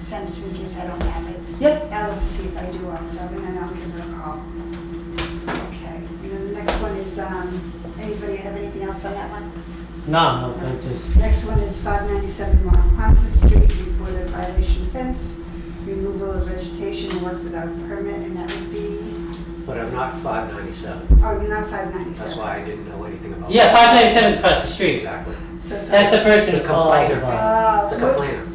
send it to me in case I don't have it. Yep. I'll look to see if I do also, and then I'll give her a call. Okay, and then the next one is, anybody have anything else on that one? No, that's just, Next one is 597 Monpont Street, reported violation fence, removal of vegetation, and work without permit, and that would be, But I'm not 597. oh, you're not 597. That's why I didn't know anything about yeah, that. 597 is across the street. Exactly. So That's sorry. the person The who called complainer. about. The So what- complainer.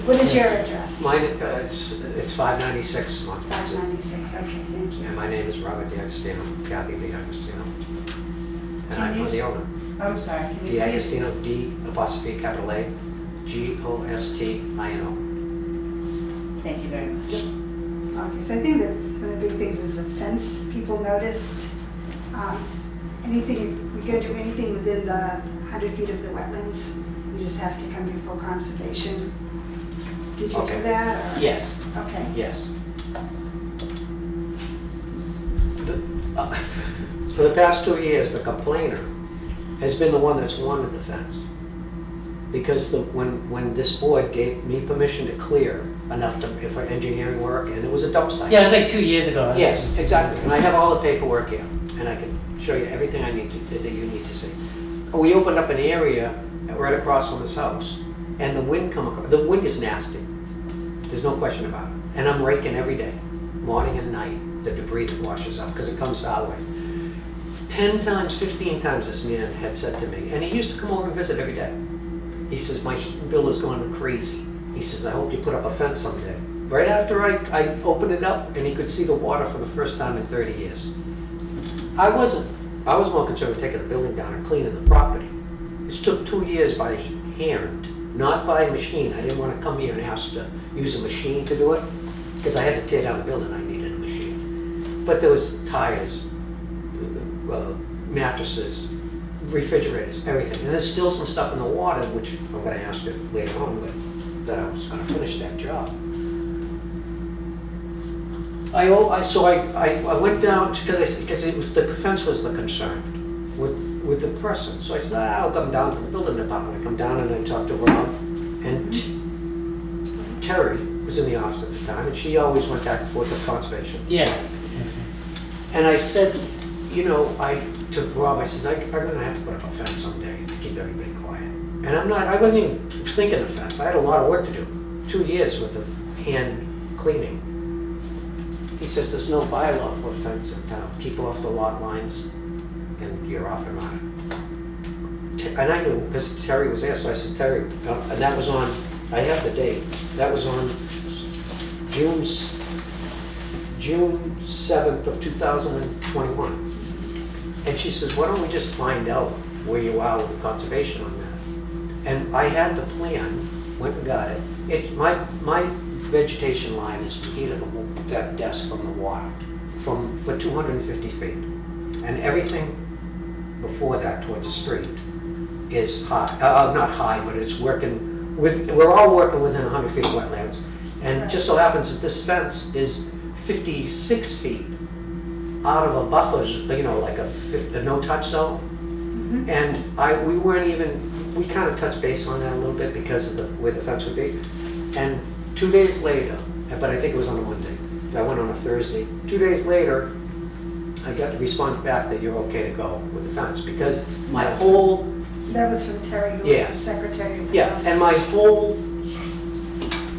What is your address? Mine, it's 596 Monpont. 596, okay, thank you. And my name is Robert D'Agostino, Kathy D'Agostino. And Can I'm you the owner. I'm sorry, can you please? D'Agostino, D''A, Gostino. Thank you very much. Okay, so I think that one of the big things was the fence people noticed. Anything, we go do anything within the 100 feet of the wetlands, you just have to come before conservation. Did you Okay. do that? Or? Yes, Okay. yes. For the past 2 years, the complainer has been the one that's wanted the fence. Because when this board gave me permission to clear enough for engineering work, and it was a dump site. Yeah, it was like 2 years ago. Yes, exactly, and I have all the paperwork here, and I can show you everything that you need to see. We opened up an area right across from his house, and the wind is nasty. There's no question about it. And I'm raking every day, morning and night, the debris that washes up, because it comes our way. 10 times, 15 times this man had said to me, and he used to come over and visit every day. He says, my heating bill is going crazy. He says, I hope you put up a fence someday. Right after I opened it up, and he could see the water for the first time in 30 years. I was more concerned with taking the building down and cleaning the property. This took 2 years by hand, not by machine. I didn't want to come here and ask to use a machine to do it, because I had to tear down the building, I needed a machine. But there was tires, mattresses, refrigerators, everything. And there's still some stuff in the water, which I'm going to ask you later on, but that I was going to finish that job. I went down, because it was, the fence was the concern with the person. So I said, I'll come down to the building department. I come down and I talked to Rob, and Terry was in the office at the time, and she always went back and forth with conservation. Yeah. And I said, to Rob, I says, I'm gonna have to put up a fence someday to keep everybody quiet. And I wasn't even thinking of fence. I had a lot of work to do. 2 years worth of hand cleaning. He says, there's no bylaw for a fence in town. Keep off the lot lines and you're off and running. And I knew, because Terry was there, so I said, Terry, and that was on, I have the date, that was on June 7th of 2021. And she says, why don't we just find out where you are with the conservation on that? And I had the plan, went and got it. My vegetation line is from here to that desk from the water, for 250 feet. And everything before that towards the street is high, not high, but it's working with, we're all working within 100 feet of wetlands. And it just so happens that this fence is 56 feet out of a buffer, like a no-touch zone. Mm-hmm. And we kind of touched base on that a little bit because of where the fence would be. And 2 days later, but I think it was on a Monday, I went on a Thursday. 2 days later, I got the response back that you're okay to go with the fence, because my whole... That was from Terry, who was the secretary of the council. And my whole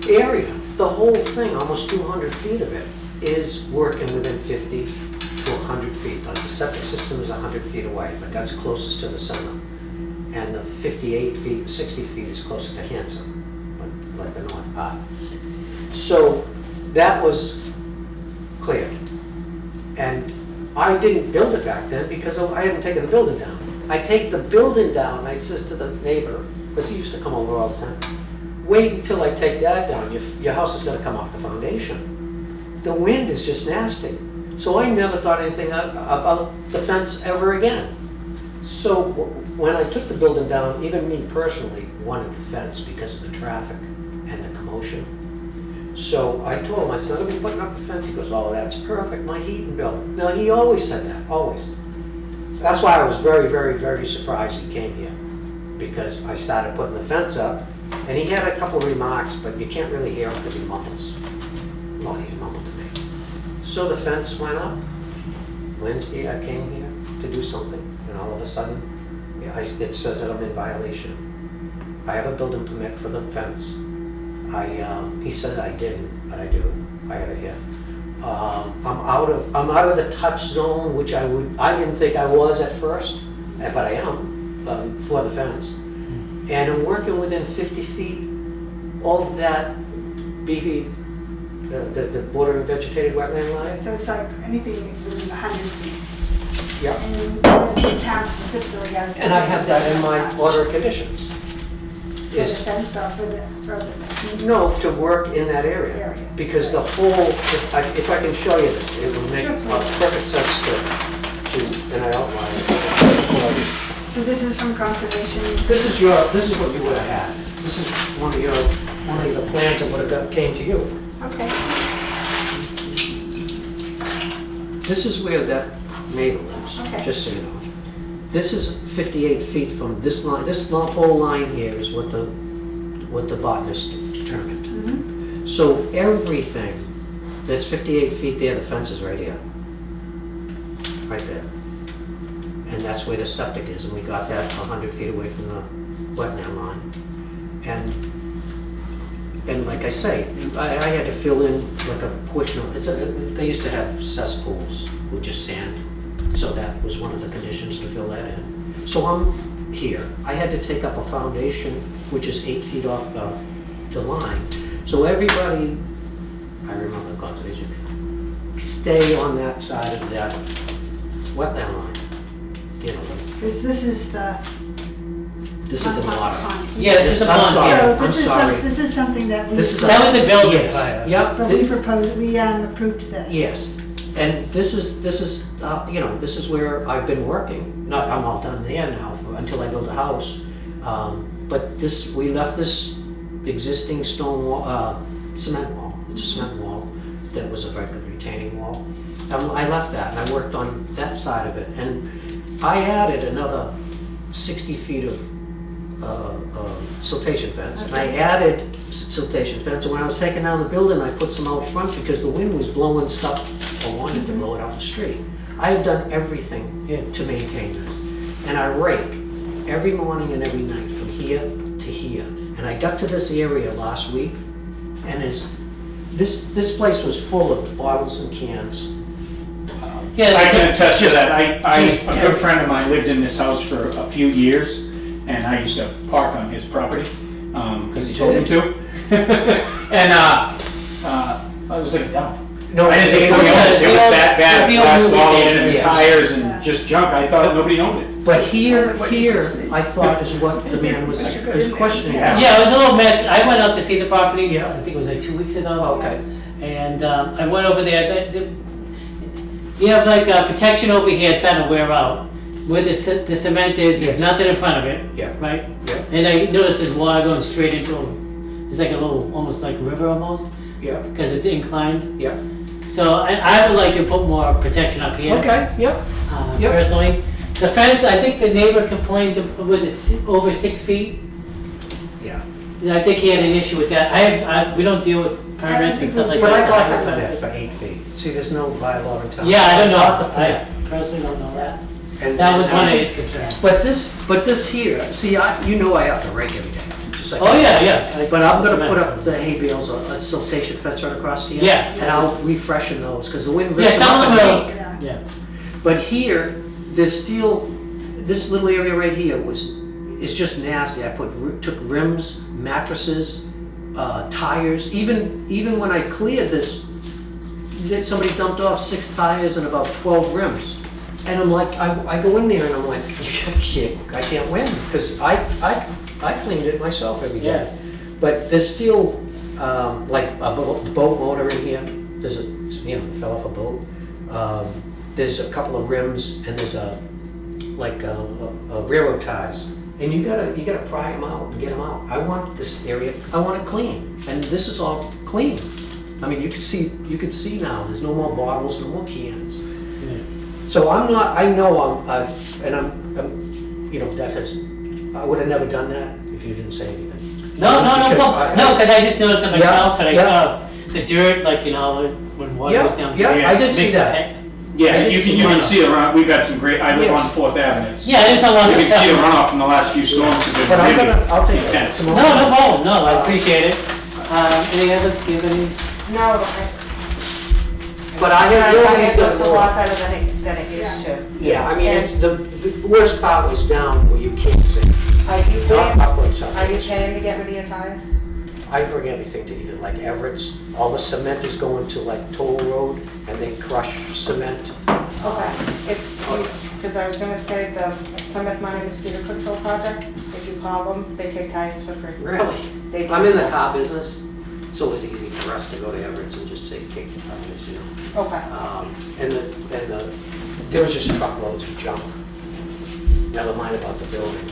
area, the whole thing, almost 200 feet of it, is working within 50 to 100 feet. Like the septic system is 100 feet away, but that's closest to the center. And the 58 feet, 60 feet is closer to Hanson, like the north part. So that was cleared. And I didn't build it back then because I hadn't taken the building down. I take the building down, and I says to the neighbor, because he used to come over all the time, wait until I take that down, your house is going to come off the foundation. The wind is just nasty. So I never thought anything about the fence ever again. So when I took the building down, even me personally wanted the fence because of the traffic and the commotion. So I told him, I said, I'll be putting up the fence. He goes, oh, that's perfect, my heating bill. Now, he always said that, always. That's why I was very, very, very surprised he came here. Because I started putting the fence up, And he had a couple of remarks, but you can't really hear him because he mumbles. Well, he mumbled to me. So the fence went up. Wednesday, I came here to do something, and all of a sudden, it says that I'm in violation. I have a building permit for the fence. He says I didn't, but I do. I have it here. I'm out of the touch zone, which I didn't think I was at first, but I am for the fence. And I'm working within 50 feet of that BV, the border and vegetated wetland line. So it's like anything within 100 feet. Yep. And the town specifically has. And I have that in my touch. order of conditions. For the Is fence or for the fence? no, to work in that area. Area. Because the whole, if I can show you this, it will make Sure, please. perfect sense to, and I outline it. So this is from conservation? This is what you would have had. This is one of the plans that would have came to you. Okay. This is where that neighbor lives, Okay. just so you know. This is 58 feet from this line. This whole line here is what the botanist determined. Mhm. So everything that's 58 feet there, the fence is right here. Right there. And that's where the septic is, and we got that 100 feet away from the wetland line. And like I say, I had to fill in like a portion of, they used to have cesspools with just sand. So that was one of the conditions to fill that in. So I'm here. I had to take up a foundation, which is 8 feet off the line. So everybody, I remember the conservation, stay on that side of that wetland line. You know, This is the. this is the Pond. water. Yeah, this is a I'm pond. sorry. So I'm this is sorry. this is something that we. This is That was the building Yes. prior. Yep. But we proposed, we approved this. Yes, and this is where I've been working. Not, I'm all done there now until I build a house. But we left this existing stone wall, cement wall. It's a cement wall that was a very good retaining wall. I left that and I worked on that side of it, and I added another 60 feet of siltation fence. And I added siltation fence, and when I was taking down the building, I put some out front because the wind was blowing stuff, or wanted to blow it out the street. I have done everything to maintain this. And I rake every morning and every night from here to here. And I got to this area last week, and this place was full of bottles and cans. Yeah, I can attest to that. A just good friend of mine lived in this house for a few years, and I used to park on his property, because he told me to. And it was like a dump. No, I didn't think it nobody was- owned it. It was that it was bad, the old glass movie bottles days, and yes. tires and Yeah. just junk. I thought nobody owned it. But here, I thought is what the man was questioning. Yeah. Yeah, it was a little mess. I went out to see the property, Yeah. I think it was like 2 weeks ago. Okay. And I went over there. You have like protection over here, it's starting to wear out. Where the cement is, there's Yes. nothing in front of it, Yeah. right? Yeah. And I noticed there's water going straight into, it's like a little, almost like river almost, Yeah, because it's inclined. yeah. So I would like to put more protection up here. Okay, yep. Yep. Personally. The fence, I think the neighbor complained, was it over 6 feet? Yeah. And I think he had an issue with that. We don't deal with permits and stuff like that. But I got that Fences. for 8 feet. See, there's no bylaw in town. Yeah, I don't know. got the I permit. personally don't know that. And That was one of his concerns. But this here, see, I have to rake every day. Just like Oh, yeah. But I'm gonna put up the hay bales or a siltation fence right across here. Yeah. And I'll refreshen those, because the wind Yeah, rips them some up of and them leak. Yeah. Yeah. But here, there's still, this little area right here is just nasty. I took rims, mattresses, tires, even when I cleared this, somebody dumped off 6 tires and about 12 rims. And I'm like, I go in there and I'm like, I can't win, because I cleaned it myself every day. Yeah. But there's still, like a boat motor in here. There's fell off a boat. There's a couple of rims, and there's a railroad ties. And you gotta pry them out and get them out. I want this area, I want it clean, and this is all clean. I mean, you can see now, there's no more bottles, no more cans. So I would have never done that if you didn't say anything. Because I just noticed it myself, and I yeah. saw the dirt, like, when water Yeah, goes down. yeah, there, I did it see makes that. it- Yeah, I did you see can runoff. see the runoff. We've got some great, I live Yes. on 4th Avenue. Yeah, I just don't want You to can see the runoff from the last few storms have been But I'm really I'll take intense. some more. No problem, no, I appreciate it. Any other, do you have any? No, But I have known he's it looks gonna a lot work. better than it used to. Yeah, I mean, it's, the worst part was down where you can't see. Are you Not paying, upwards, are you upwards. paying to get rid of your tires? I bring everything to even like Everett's, all the cement is going to like Toll Road, and they crush cement. Okay, because I was gonna say the Plymouth Money Mosquito Control Project, if you call them, they take tires for free. Really? They do. I'm in the car business, so it was easy for us to go to Everett's and just say, take the tires, you know. Okay. There was just truckloads of junk. Never mind about the building.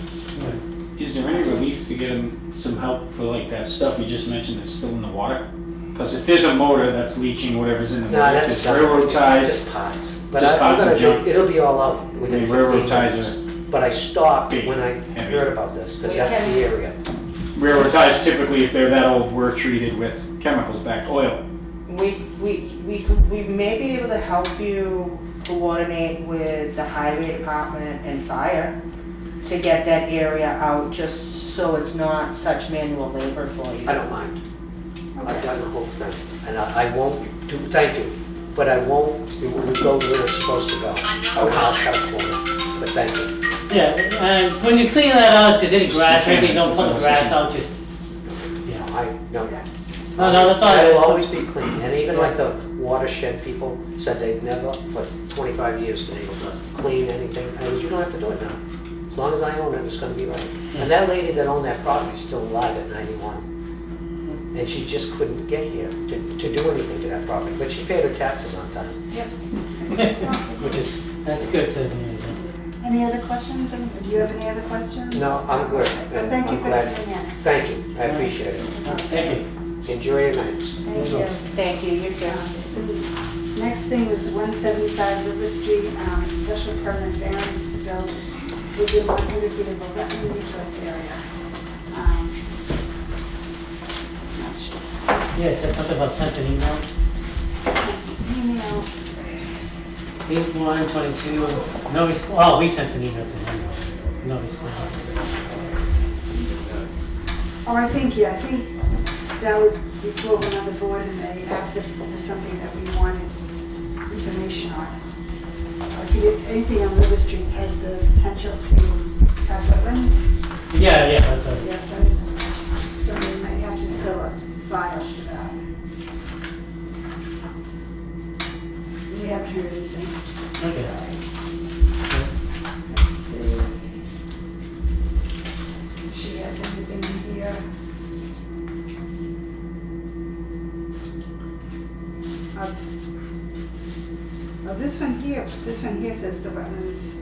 Is there any relief to get them some help for like that stuff you just mentioned that's still in the water? Because if there's a motor that's leaching whatever's in the No, motor, that's there's railroad ties. Just parts. But Just I'm parts gonna and junk. it'll be all out I within mean, 15 railroad ties minutes. are But I stopped big, when I heavy. heard about this, because We that's can- the area. Railroad ties typically, if they're that old, were treated with chemicals back, oil. We may be able to help you coordinate with the highway department and fire to get that area out, just so it's not such manual labor for you. I don't mind. I've done the whole thing, and I won't do, thank you, but I won't, it will go where it's supposed to go. I'll cut it for you, but thank you. Yeah, and when you clean that out, if there's any grass or anything, don't pull the grass out, just, yeah. No. No, that's all right. It'll always be clean, and even like the watershed people said they've never, for 25 years, been able to clean anything. I was, you don't have to do it now. As long as I own it, it's gonna be right. And that lady that owned that property is still alive at 91. And she just couldn't get here to do anything to that property, but she paid her taxes on time, which is, That's good to hear. Any other questions? Do you have any other questions? no, I'm good. Well, thank you I'm for glad. coming in. Thank you, I appreciate it. Thank you. Enjoy your nights. Thank you. Thank you, you too. Next thing is 175 River Street, special permit variance to build within 100 feet of a wetland resource area. Not sure. Yeah, it said something about sent an email. Email. 8/1/22. No response. Oh, we sent an email to him. No response. Oh, I think that was before we went on the board and they asked if it was something that we wanted information on. Anything on River Street has the potential to have wetlands. Yeah, that's a. Yes, so we might have to fill a file for that. We haven't heard anything. Okay. Let's see. If she has anything in here. Oh, this one here says the wetlands.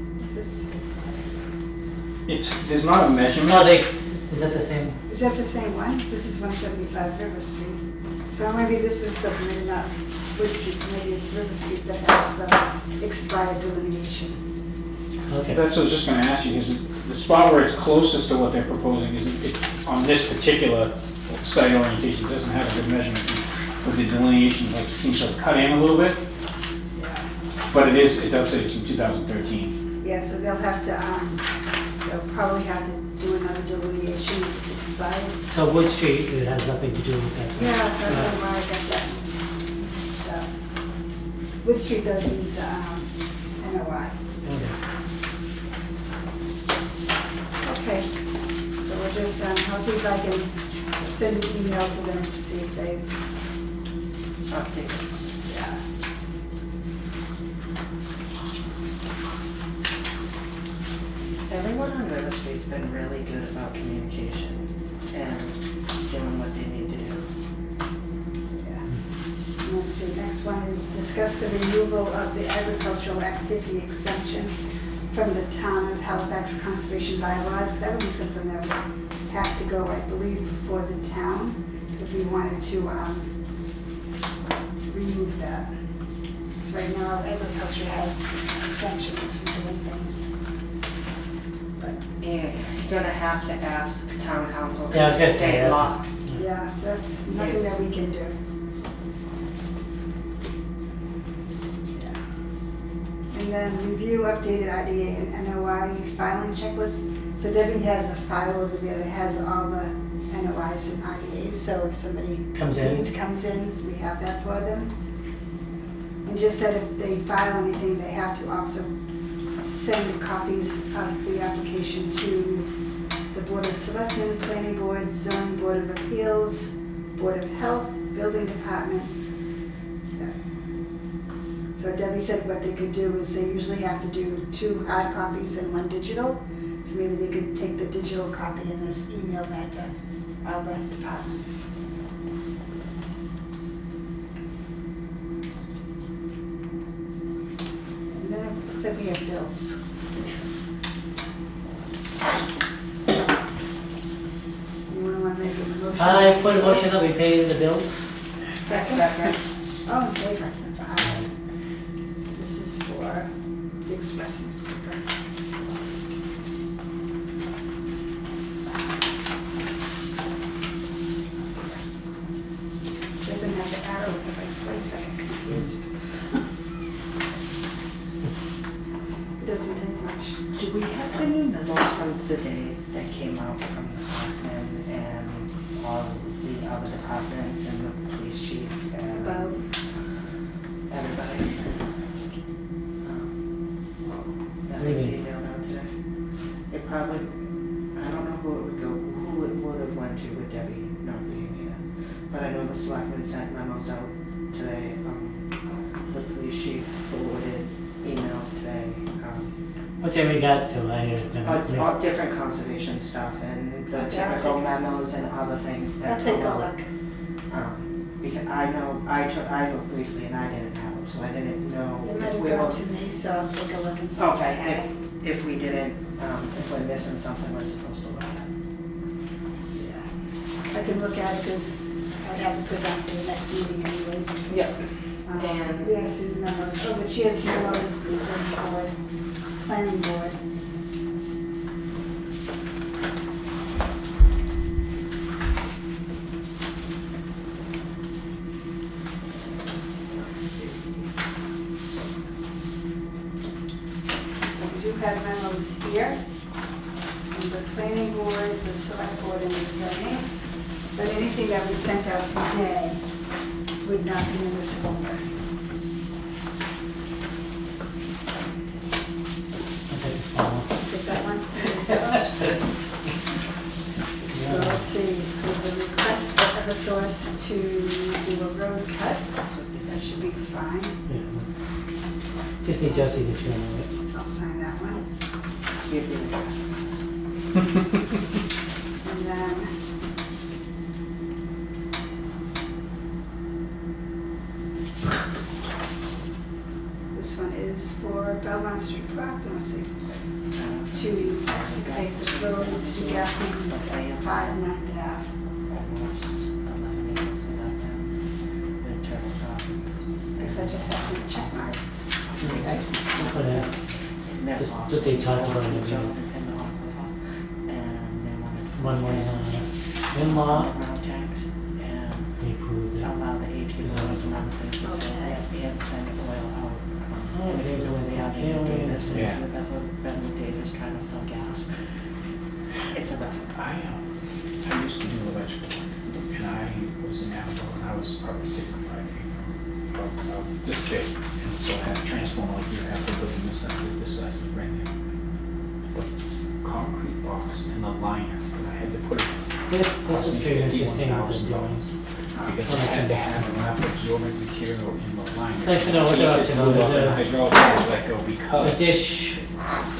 There's not a measurement. No, is that the same? Is that the same one? This is 175 River Street. So maybe this is the, maybe not Wood Street, maybe it's River Street that has the expired delineation. Okay. That's what I was just gonna ask you, is the spot where it's closest to what they're proposing, it's on this particular site orientation, it doesn't have a good measurement. But the delineation, like, seems to cut in a little bit, Yeah. but it does say it's from 2013. Yeah, so they'll have to, they'll probably have to do another delineation if it's expired. So Wood Street, it has nothing to do with that. Yeah, so I don't know why I got that stuff. Wood Street though means, NOI. Okay. Okay, so we'll just, I'll see if I can send an email to them to see if they, yeah. Everyone on River Street's been really good about communication and doing what they need to do. Yeah. Let's see, next one is discuss the removal of the agricultural activity exemption from the town of Halifax conservation bylaws. That would be something that would have to go, I believe, before the town if we wanted to remove that. 'Cause right now, agriculture has exemptions for doing things. But Yeah, you're gonna have to ask town council. Yeah, I was gonna say, State that's- law. Yeah, so that's nothing that we can do. Yeah. And then review updated IDA and NOI filing checklist. So Debbie has a file over there that has all the NOIs and IDAs, so if somebody Comes in. comes in, we have that for them. And just that if they file anything, they have to also send copies of the application to the Board of Selectmen, Planning Board, Zoning Board of Appeals, Board of Health, Building Department. Yeah. So Debbie said what they could do is they usually have to do 2 hard copies and 1 digital. So maybe they could take the digital copy and just email that to all the departments. And then it looks like we have bills. Anyone want to make a motion? I put a motion that we pay the bills. Second? Oh, in favor. Aye. So this is for the Express newspaper. Doesn't have the arrow in the right place, I get confused. It doesn't take much. Do we have the new memos from the day that came out from the selectmen and all the other departments and the police chief and About, everybody? That was Maybe. emailed out today. It probably, I don't know who it would have went to with Debbie not being here. But I know the selectmen sent memos out today. The police chief forwarded emails today. What's in regards to? All different conservation stuff and the Okay, I'll technical take- memos and other things that. I'll take go a out. look. Because I know, I looked briefly and I didn't have them, so I didn't know It might if have we gone were. to me, so I'll take a look and see if I have Okay, it. if we didn't, if we're missing something we're supposed to look at. Yeah. I can look at it because I'd have to put that for the next meeting anyways. Yep. Um, And- Yeah, I see the memos. Oh, but she has memos, the zoning board, planning board. Let's see. So we do have memos here. From the planning board, the select board, and the zoning. But anything that was sent out today would not be in this folder. I'll take this one. Get that one? So let's see, there's a request for Eversource to do a road cut, so that should be fine. Yeah. Just need your signature on it. I'll sign that one. Give me the rest. And then this one is for Belmont Street Crofton, let's see, to excavate the road to gas maintenance at 5 9 Ave. Almost 11 acres of wetlands with turtle crossings. I guess I just have to check mark. That's what it is. Just what they talked about in the meeting. And they wanted to. One was, in-law, Ground tax and they approved it. allow the ATVs and other things to fill Okay. it and send oil out. Oh, And there's these are where they have a- in Davis, and Yeah. this is Bentley Davis trying to fill gas. It's a rough. I used to do electrical work, and I was in Nashville, and I was probably 65 feet about this big. And so I had a transformer like you have to put in the center of this size was brand new. The concrete box and the liner, and I had to put it. This was pretty interesting what they're doing. Because I had to have enough absorbent material in the liner. It's nice to know what they're up to now. Pieces There's blew up in hydraulic, I was like, oh, a because. dish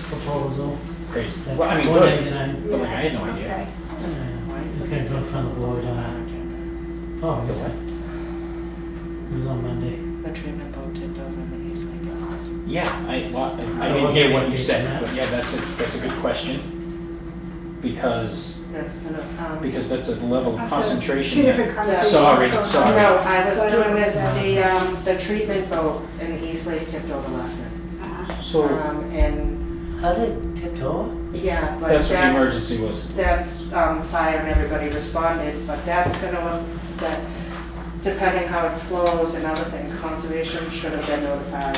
proposal. Crazy. That Well, I mean, good. $4.99. But like, I had no idea. Okay. It's gonna go in front of the board, oh, I guess it was on Monday. The treatment boat tipped over in the East Lake last night. Yeah, I So didn't we'll hear get what an you update said, on that. but yeah, that's a good question. Because That's gonna, that's a level of I'm sorry, concentration. Two that- different conversations. Sorry, going on. sorry. No, I was So I don't doing know this, what the treatment boat in the East Lake tipped over last night. Uh-huh. So, And How's it tipped over? Yeah, but That's what the emergency was. That's, fire and everybody responded, but that's gonna, that, depending how it flows and other things, conservation should have been notified,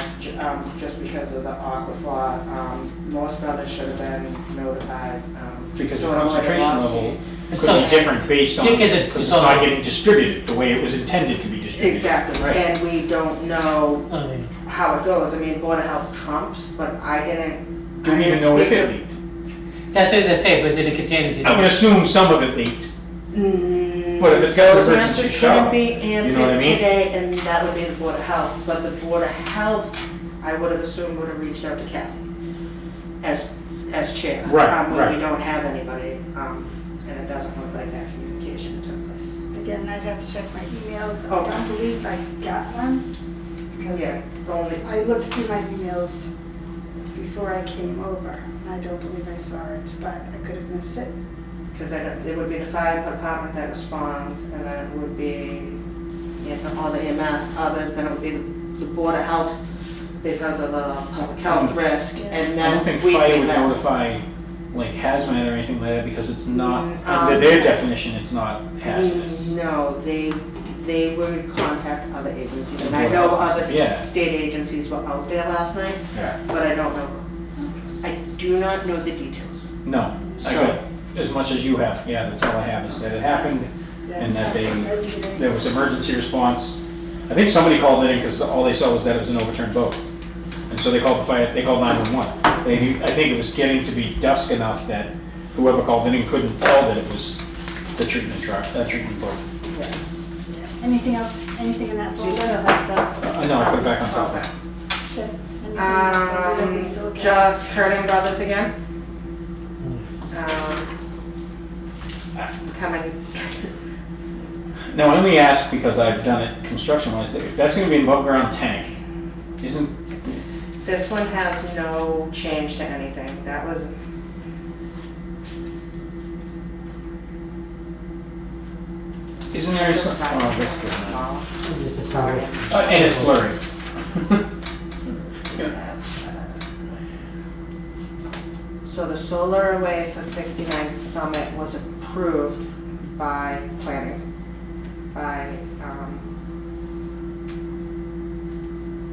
just because of the aquifer. Most others should have been notified. Because the stormwater concentration loss. level could So- be different based on, Yeah, 'cause because it's it's all- not getting distributed the way it was intended to be distributed. Exactly, Right. and we don't know I mean, how it goes. I mean, Board of Health trumps, but I didn't. Don't I even didn't know if speak it to- leaked. that's what I was gonna say, was it a contaminated? I'm gonna assume some of it leaked. Mm, But if it's got an those emergency answers shower, couldn't be you know what I answered mean? today, and that would be the Board of Health. But the Board of Health, I would have assumed would have reached out to Kathy as chair. Right, When right. we don't have anybody, and it doesn't look like that communication took place. Again, I'd have to check my emails. I Oh. don't believe I got one. Because Yeah, only, I looked through my emails before I came over. I don't believe I saw it, but I could have missed it. because it would be the fire department that responds, and then it would be, all the EMS, others, then it would be the Board of Health because of the public health risk, Yeah. and I then don't think we'd fire be would less. notify like hazmat or anything like that because it's not, Mm, under their definition, it's not hazardous. No, they would contact other agencies, and I Board know of Health, other yeah. state agencies were out there last night, Yeah. but I don't know. I do not know the details. No, I So- got as much as you have, yeah, that's all I have, is that it happened, Yeah, and that maybe there was emergency response. I think somebody called it in because all they saw was that it was an overturned boat. And so they called the fire, they called 911. I think it was getting to be dusk enough that whoever called in couldn't tell that it was the treatment truck, that treatment boat. Yeah. Anything else, anything in that Do you folder? have that? No, I put it back on top. Okay. Okay. Anything in that folder that we need to look at? Just Herding Brothers again. Coming, Now, let me ask, because I've done it construction-wise, if that's gonna be an above-ground tank, isn't, this one has no change to anything. That was, isn't there some, oh, this is, small. Just a Sorry. and it's blurry. So the solar array for 69 Summit was approved by planning, by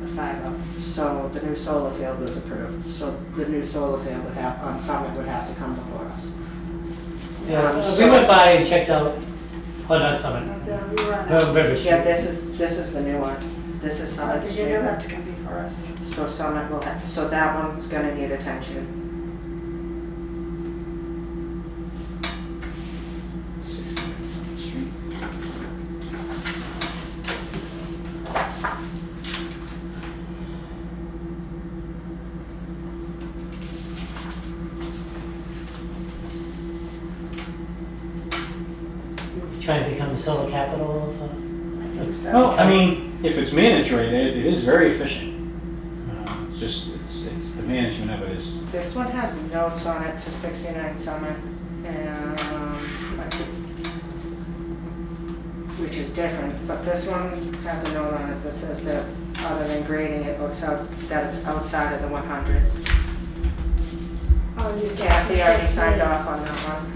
the FIBO. So the new solar field was approved. So the new solar field would have, on Summit would have to come before us. Yeah, we went by and checked out, oh, not Summit, We were on River Yeah, Street. this is the new one. This is Summit that. Street. They'll have to come before us. So Summit will have, so that one's gonna need attention. 69 Summit Street. Trying to become the solar capital of, I think so. Well, I mean, if it's managed right, it is very efficient. It's just, it's, the management of it is, This one has notes on it for 69 Summit, and, which is different, but this one has a note on it that says that other than grading, it looks out, that it's outside of the 100. Oh, yes, Kathy already that's signed right. off on that one.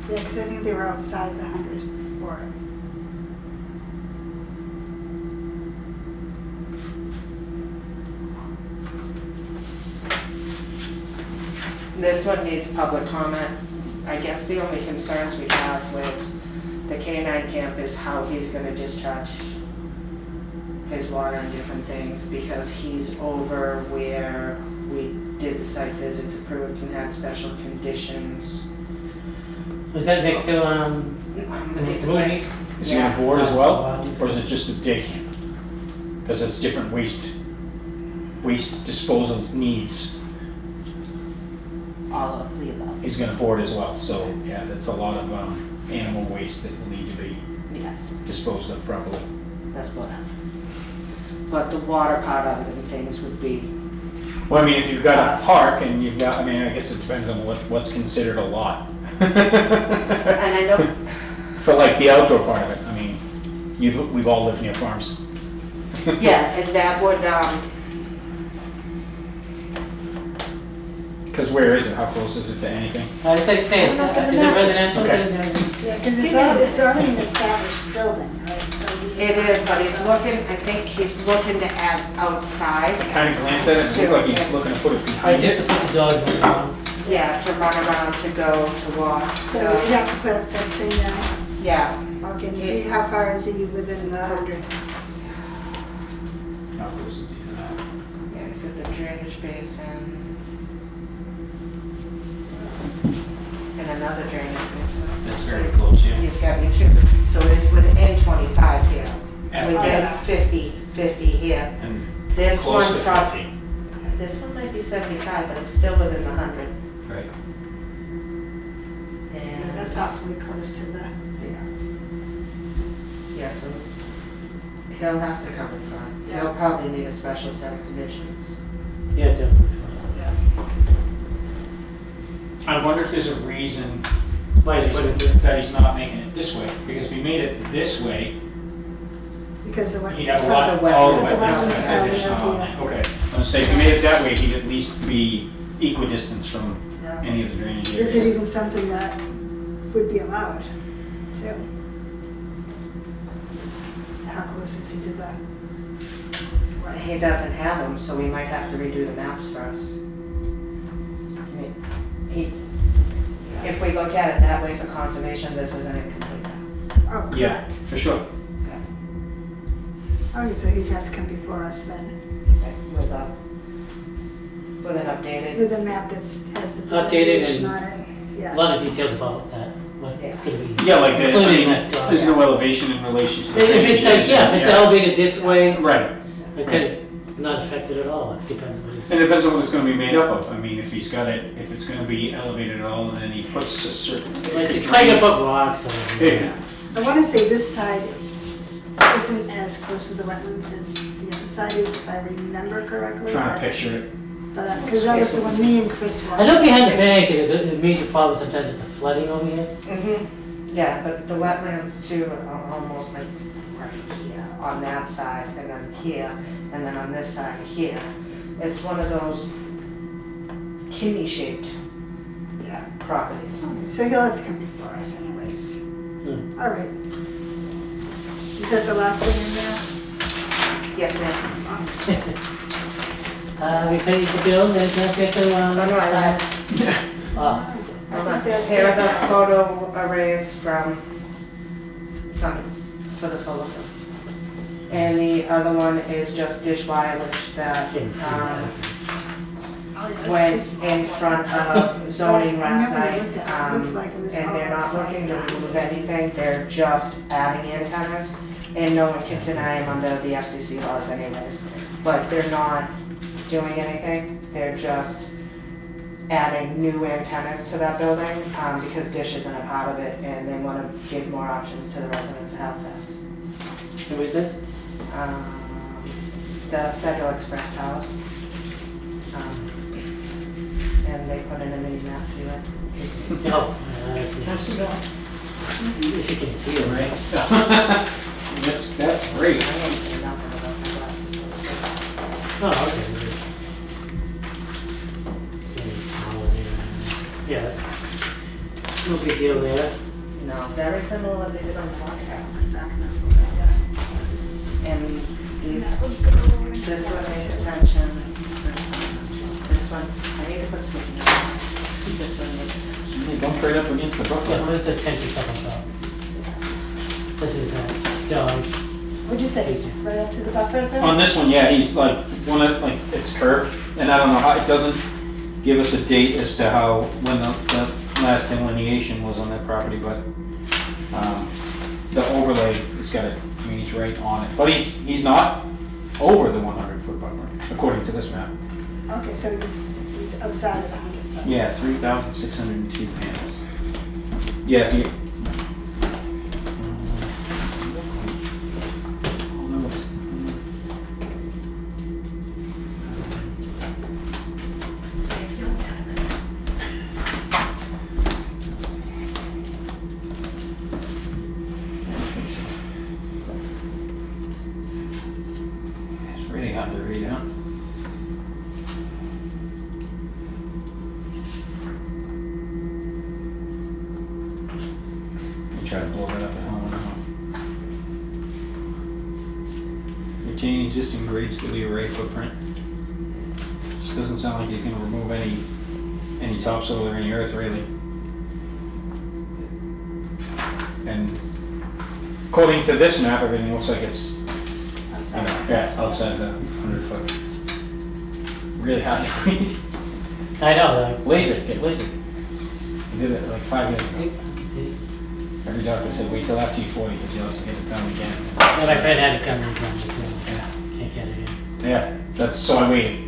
Yeah, because I think they were outside the 100 for it. This one needs public comment. I guess the only concerns we have with the K-9 camp is how he's gonna discharge his water and different things, because he's over where we did the site visits approved and had special conditions. was that next to, It's Rudy? nice. is it Yeah. a board as well, or is it just a day camp? Because it's different waste disposal needs. All of the above. He's gonna board as well, so, yeah, that's a lot of, animal waste that will need to be Yeah, disposed of properly. that's what happens. But the water part of it and things would be, Well, I mean, if you've got a park and you've got, I mean, I guess it depends on what's considered a lot. and I know, For like the outdoor part of it, I mean, we've all lived near farms. yeah, and that would, Because where is it? How close is it to anything? I was like saying, is it residential? Okay. Yeah, because it's already an established building, right? So we just- It is, but he's looking, I think he's looking to add outside. Kind of glance at it, it looked like he's looking to put it Right, behind just to it. put the dog on. Yeah, to run around, to go, to walk. So we have to put up fencing now. Yeah, Okay, and see how far is he within the 100? How close is he to that? yeah, he's got the drainage basin. And another drainage basin. That's So very close, yeah. You've got your two, so it's within 25 here, Yeah. within 50 here. And This close one to probably, 50. this one might be 75, but it's still within the 100. Right. Yeah, And that's awfully close to the, yeah, so he'll have to come in front. Yeah. He'll probably need a special set of conditions. Yeah, definitely. yeah. I wonder if there's a reason Why that is it? he's, that he's not making it this way, because if we made it this way, Because the he'd have a wetlands. lot, the all the wetlands. wetlands, The wetlands and are additional on here. it. Okay, I was say, if we made it that way, he'd at least be equidistant from Yeah. any of the drainage Is it areas. even something that would be allowed too? How close is he to the wetlands? He doesn't have them, so we might have to redo the maps first. I mean, if we look at it that way for conservation, this isn't a complete map. Oh, Yeah, correct. for sure. Okay, so he'd have to come before us then, With an updated, with a map that's, has the Updated delineation and- on it, A yeah. lot of details about that, what's Yeah. gonna be. Yeah, like, I included mean, in that dog. there's no elevation in relation to the If it's drainage like, areas, yeah, if it's elevated this way, Right. it could not affect it at all, it depends what he's. It depends on what it's gonna be made up of. I mean, if he's got it, if it's gonna be elevated at all, and then he puts a certain. Like, he's probably gonna put rocks on it. Yeah. I want to say this side isn't as close to the wetlands as the other side is, if I remember correctly. Trying to but- picture it. But, because that was the one me and Chris I know wanted. behind the bank, there's a major problem sometimes with the flooding over here. yeah, but the wetlands too are almost like right here, on that side, and then here, and then on this side here. It's one of those kidney-shaped Yeah, properties. so he'll have to come before us anyways. Hmm. All right. Is that the last thing in there? Yes, ma'am. We paid the bill, there's no get to, Oh, no, I lied. Oh, I think that's Here are it. the photo arrays from Sun, for the solar field. And the other one is just dish mileage that didn't see that. Oh, yeah, that's went just- in front of zoning I last remember I night. looked at it. It looked like it was And all they're not outside. looking to remove anything, they're just adding antennas. And no one can deny them under the FCC laws anyways. But they're not doing anything, they're just adding new antennas to that building, because Dish isn't a part of it, and they wanna give more options to the residents of Halifax. who is this? The Federal Express House. And they put in a mini map to it. Oh, that's nice. If you can see it, right? That's great. I ain't seen nothing about the glasses. Oh, okay. Yeah, that's no big deal there. No, very similar what they did on the podcast. Back now. And these, That would go into this one that needs too. attention. This one, I need to put sticky notes. This one needs attention. Don't trade up against the Yeah, Brooklyn. put the attention stuff on top. This is dog. What'd you say, it's right up to the buffer zone? On this one, yeah, he's like, one of, like, it's curved, and I don't know how, it doesn't give us a date as to how, when the last delineation was on that property, but, the overlay, it's got it, I mean, he's right on it. But he's not over the 100-foot buffer, according to this map. Okay, so he's outside of the 100 foot. Yeah, 3,602 panels. Yeah, if you. It's really hard to read, huh? try to blow that up at home. Retaining existing grades to the array footprint. Just doesn't sound like he's gonna remove any topsoil or any earth really. And according to this map, everything looks like it's, Outside. outside the 100-foot. Really hard to read. I know, LASIK, get LASIK. I did it like 5 years ago. like, Every doctor said wait till after you're 40 because you'll have to get it done again. yeah, my friend had it done this one too. Yeah. Can't get it in. Yeah, that's so I waited.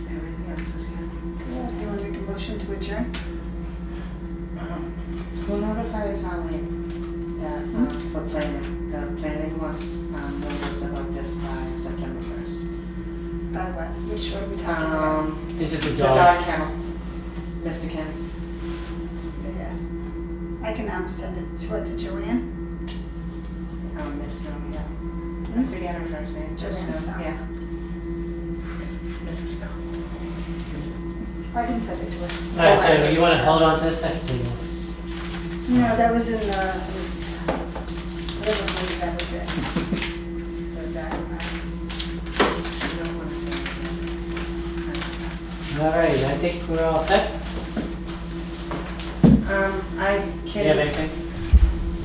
Everything else is good. Yeah, you want to make a motion to adjourn? Who notifies Arlene that, for planning, the planning wants, notice about this by September 1st? By what? Which one are we talking about? This is the The dog. dog kennel, Mr. Ken. Yeah. I can send it to Joanne. Miss Snow, yeah. I forget her first name, just Joanne Snow, Snow. yeah. Mrs. Snow. I can send it to her. Alright, so you wanna hold on to this second, so you know. No, that was in the, whatever movie that was in. The back, You don't want to say anything. Alright, I think we're all set. I Do you have can, anything?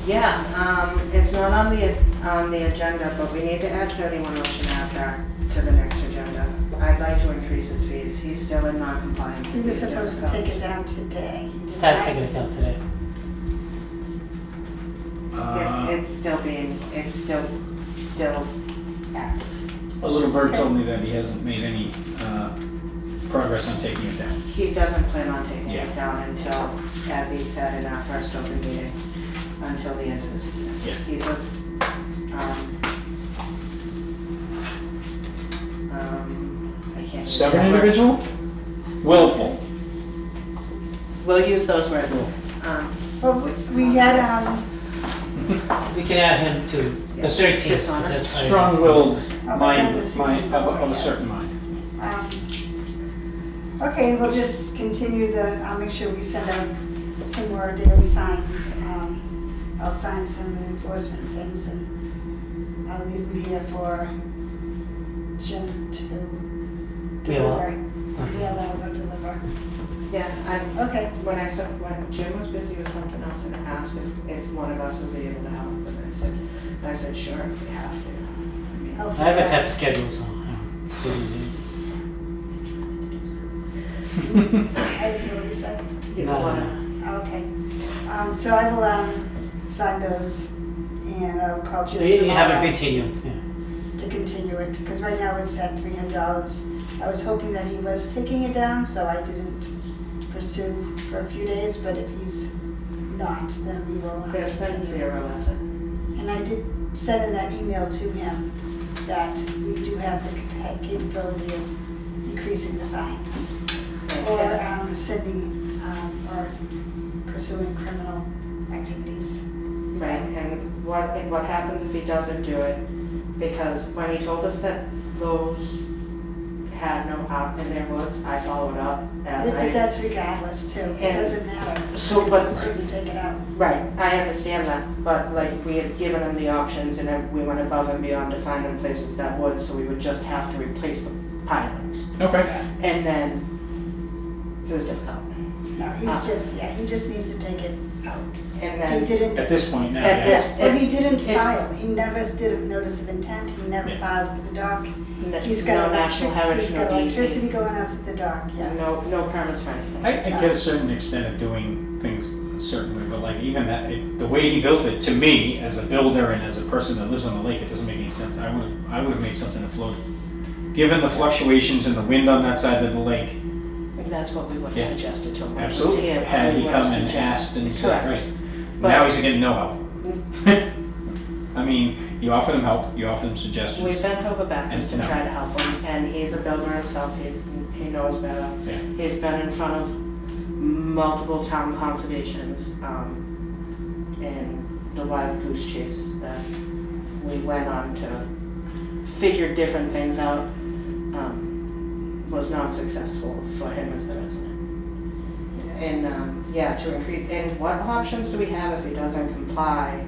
yeah, it's not on the agenda, but we need to add 31 Ocean Ave back to the next agenda. I'd like to increase his fees. He's still in non-compliance. He was supposed to take it down today. He did Start not. taking it down today. It's still active. A little bird told me that he hasn't made any progress on taking it down. He doesn't plan on taking Yeah. it down until, as he said in our first open meeting, until the end of the season. Yeah. He's a, I can't. use Stubborn that word. individual? Willful. We'll use those words. Well, we had, We can add him to the Yes, 13th. dishonest. That's fine. Strong-willed Oh, mind, then the season's of over, a yes. certain mind. Okay, we'll just continue I'll make sure we send out some more daily fines. I'll sign some enforcement things and I'll leave them here for Jim to deliver. DLL will deliver. Yeah, Okay, when Jim was busy with something else and asked if one of us would be able to help, and I said, sure, if we have to. I mean, I'll I have a put type that- of schedule, so I'm busy. I didn't hear what you said. You No, wanna- Okay, so I will sign those and I'll call Jim You have tomorrow it continue, yeah. to continue it, because right now it's at $300. I was hoping that he was taking it down, so I didn't pursue for a few days, but if he's not, then we will There's been continue. zero effort. And I did send in that email to him that we do have the capability of increasing the fines or sending or pursuing criminal activities. So- Right, and what happens if he doesn't do it? Because when he told us that those had no out in their woods, I followed up as But that's regardless too, it And- doesn't matter. So, but- It's supposed to take it out. Right, I understand that, but like, we had given him the options and then we went above and beyond to find them places that would, so we would just have to replace the pilings. Okay. And then, it was difficult. No, he just needs to take it out. And He then, didn't, At this point now, At yeah. this- well, he didn't it- file, he never did a notice of intent, he never Yeah. filed with the dock. He's no got national heritage, he's no got DEP, electricity going out to the dock, yeah. no permits for anything. I get a certain extent of doing things a certain way, but like even that, the way he built it, to me, as a builder and as a person that lives on the lake, it doesn't make any sense. I would have made something that floated. Given the fluctuations in the wind on that side of the lake, And that's what we would Yeah. have suggested to him. when he was absolutely, here, had we he would come have and suggested- asked and said, Correct. right. But- Now he's getting no help. I mean, you offered him help, you offered him suggestions. We bent over backwards to And no. try to help him, and he's a builder himself, he knows better. Yeah. He's been in front of multiple town conservations, and the wild goose chase that we went on to figure different things out, was not successful for him as the resident. And, yeah, to increase, and what options do we have if he doesn't comply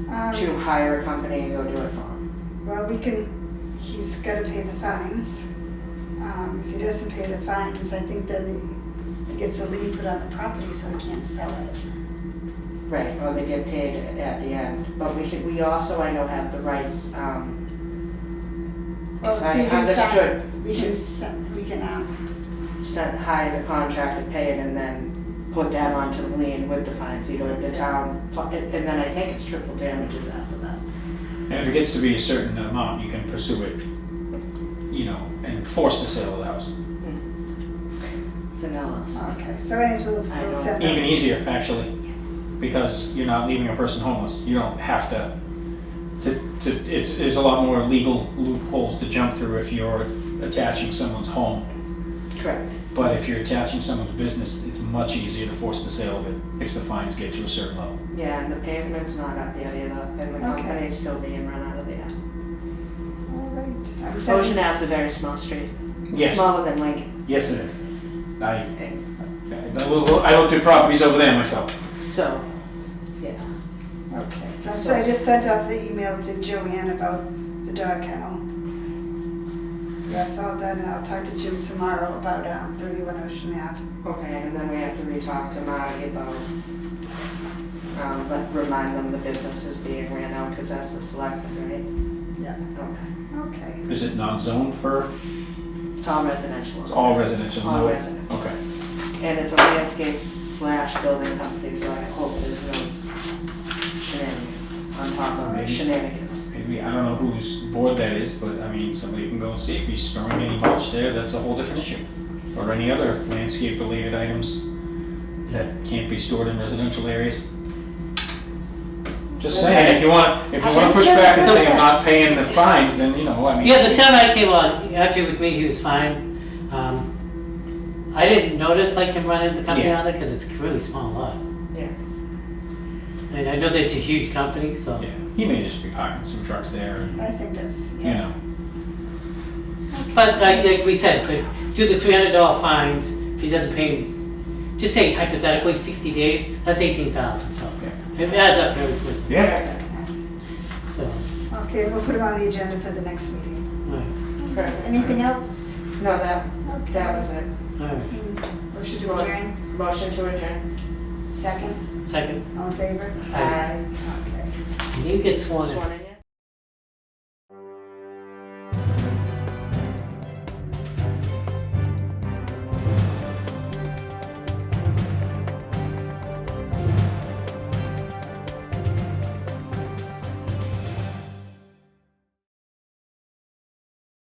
to Um, hire a company and go do it for him? Well, he's gotta pay the fines. If he doesn't pay the fines, I think then he gets a lien put on the property, so he can't sell it. Right, or they get paid at the end. But we also, I know, have the rights, Well, if so I you can understood, we can, hire the contractor, pay it, and then put that onto the lien with the fines, you know, the town, and then I think it's triple damages after that. And if it gets to be a certain amount, you can pursue it, you know, and force the sale of the house. It's an LLC. okay, so anyways, we'll I still know. send Even them. easier, actually, because you're not leaving a person homeless. You don't have to there's a lot more legal loopholes to jump through if you're attaching someone's home. Correct. But if you're attaching someone's business, it's much easier to force the sale of it if the fines get to a certain level. Yeah, and the pavement's not up yet either, and the Okay. company's still being run out of there. All right. I'm Ocean sending- Ave's a very small street. Yes. Smaller than Lincoln. Yes, it is. I looked at properties over there myself. So, yeah. Okay, so I just sent out the email to Joanne about the dog kennel. So that's all done, and I'll talk to Jim tomorrow about 31 Ocean Ave. Okay, and then we have to re-talk to Marty about, remind them the business is being ran out, because that's the selectmen, right? Yeah, Okay. okay. Is it non-zoned for, It's all residential. it's all residential? All no? residential. Okay. And it's a landscape / building company, so I hope there's no shenanigans on top of Maybe. shenanigans. Maybe, I don't know whose board that is, but I mean, somebody can go and see if he's storing any mulch there, that's a whole different issue. Or any other landscape related items that can't be stored in residential areas. Just saying, if you want to push back and say I'm not paying the fines, then, you know, I mean. Yeah, the time I came on, actually with me, he was fine. I didn't notice like him running the company Yeah. out there because it's a really small lot. Yeah. And I know that it's a huge company, so. Yeah, he may just be parking some trucks there and, I think that's, you know. But like we said, do the $300 fines, if he doesn't pay, just say hypothetically 60 days, that's 18,000, so. Yeah. It adds up very quickly, Yeah. so. okay, we'll put him on the agenda for the next meeting. All right. Perfect. Anything else? No, that was it. All right. Motion to adjourn, Motion to adjourn. second, Second, all in favor? Aye. Okay. you get sworn in. Sworn in, yeah?